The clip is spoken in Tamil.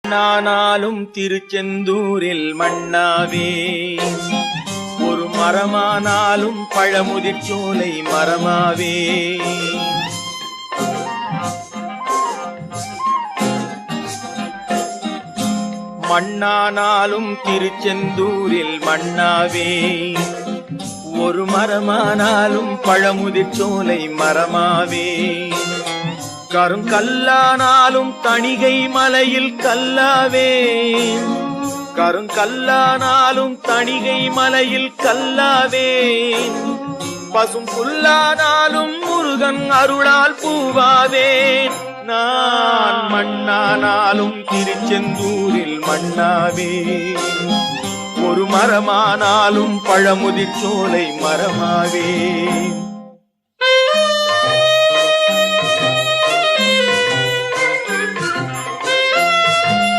நானாலும் திருச்செந்தூரில் மண்ணாவே, ஒரு மரமானாலும் பழமுதிர்ச்சோலை மரமாவே. மண்ணானாலும் திருச்செந்தூரில் மண்ணாவே, ஒரு மரமானாலும் பழமுதிர்ச்சோலை மரமாவே. கருங்கல்லானாலும் தணிகை மலையில் கல்லாவே, கருங்கல்லானாலும் தணிகை மலையில் கல்லாவே. பசும் புல்லானாலும் முருகன் அருளால் பூவாவே. நான் மண்ணானாலும் திருச்செந்தூரில் மண்ணாவே, ஒரு மரமானாலும் பழமுதிர்ச்சோலை மரமாவே.